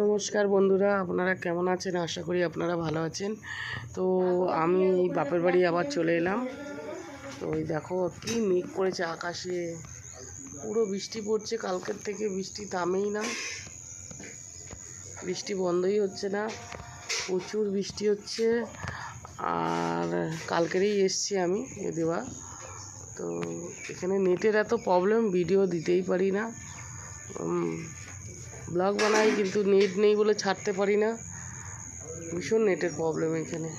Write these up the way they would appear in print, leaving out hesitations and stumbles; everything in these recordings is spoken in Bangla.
নমস্কার বন্ধুরা, আপনারা কেমন আছেন? আশা করি আপনারা ভালো আছেন। তো আমি বাপের বাড়ি আবার চলে এলাম। তো ওই দেখো কি মেঘ করেছে আকাশে, পুরো বৃষ্টি পড়ছে। কালকের থেকে বৃষ্টি থামেই না, বৃষ্টি বন্ধই হচ্ছে না, প্রচুর বৃষ্টি হচ্ছে। আর কালকেরই এসছি আমি দেওয়া। তো এখানে নেটের এত প্রবলেম, ভিডিও দিতেই পারি না। ব্লগ বানাই কিন্তু নেট নেই বলে ছাড়তে পারি না, ভীষণ নেটের প্রবলেম এখানে।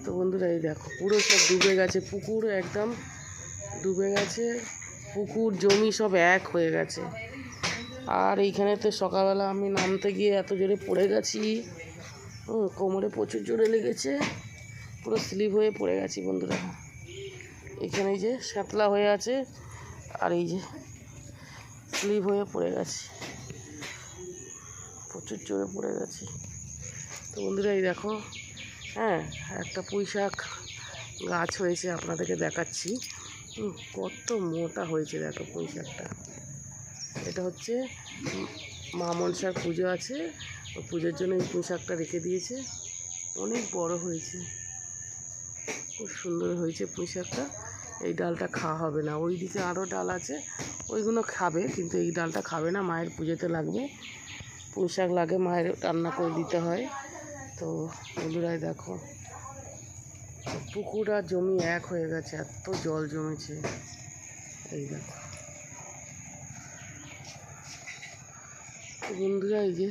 তো বন্ধুরা এই দেখো পুরো সব ডুবে গেছে, পুকুর একদম ডুবে গেছে, পুকুর জমি সব এক হয়ে গেছে। আর এইখানে তো সকালবেলা আমি নামতে গিয়ে এত জোরে পড়ে গেছি, কোমরে প্রচুর জোরে লেগেছে, পুরো স্লিপ হয়ে পড়ে গেছি বন্ধুরা। এখানে এই যে শ্যাতলা হয়ে আছে, আর এই যে স্লিপ হয়ে পড়ে গেছি, প্রচুর জোরে পড়ে গেছি। তো বন্ধুরা এই দেখো, একটা পুঁই শাক গাছ হয়েছে, আপনাদেরকে দেখাচ্ছি কত মোটা হয়েছে। দেখো পুঁই শাকটা, এটা হচ্ছে মা মনসার পুজো আছে, ও পুজোর জন্য এই পুঁই শাকটা রেখে দিয়েছে। অনেক বড় হয়েছে, খুব সুন্দর হয়েছে পুঁই শাকটা। এই ডালটা খাওয়া হবে না, ওই দিকে আরও ডাল আছে, ওইগুলো খাবে, কিন্তু এই ডালটা খাবে না, মায়ের পুজোতে লাগবে। পুঁই শাক লাগে, মায়ের রান্না করে দিতে হয়। তো বন্ধুরাই দেখো পুকুর আর জমি এক হয়ে গেছে, এত জল জমেছে। এই দেখো বন্ধুরা, এই যে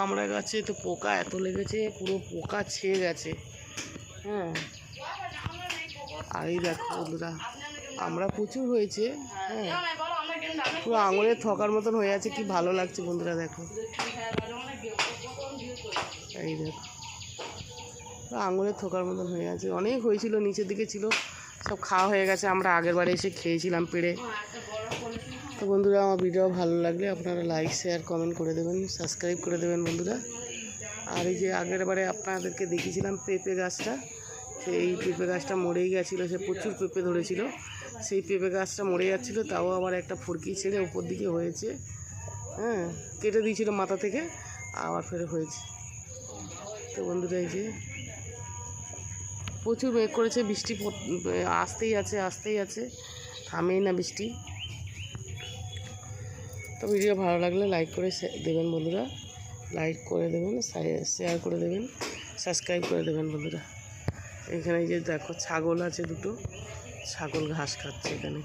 আমরা গাছে তো পোকা এত লেগেছে, পুরো পোকা ছেয়ে গেছে। আর এই দেখো বন্ধুরা, আমরা প্রচুর হয়েছে, পুরো আঙুলের থকার মতন হয়ে আছে, কি ভালো লাগছে বন্ধুরা। দেখো এই দেখো আঙুলের থোকার মতন হয়ে আছে, অনেক হয়েছিল, নিচের দিকে ছিল, সব খাওয়া হয়ে গেছে। আমরা আগের বারে এসে খেয়েছিলাম পেড়ে। তো বন্ধুরা, আমার ভিডিও ভালো লাগলে আপনারা লাইক শেয়ার কমেন্ট করে দেবেন, সাবস্ক্রাইব করে দেবেন বন্ধুরা। আর এই যে আগের বারে আপনাদেরকে দেখিয়েছিলাম পেঁপে গাছটা, সেই পেঁপে গাছটা মরেই গেছিলো, সে প্রচুর পেঁপে ধরেছিল, সেই পেঁপে গাছটা মরে যাচ্ছিলো, তাও আবার একটা ফুরকি ছেড়ে উপর দিকে হয়েছে। কেটে দিয়েছিল মাথা থেকে, আবার ফের হয়েছে। তো বন্ধুরা এই যে প্রচুর মেঘ করেছে, বৃষ্টি আসতেই আছে, থামেই না বৃষ্টি। তো ভিডিও ভালো লাগলে লাইক করে দেবেন বন্ধুরা, লাইক করে দেবেন, শেয়ার করে দেবেন, সাবস্ক্রাইব করে দেবেন বন্ধুরা। এখানে যে দেখো ছাগল আছে দুটো, ছাগল ঘাস খাচ্ছে এখানে।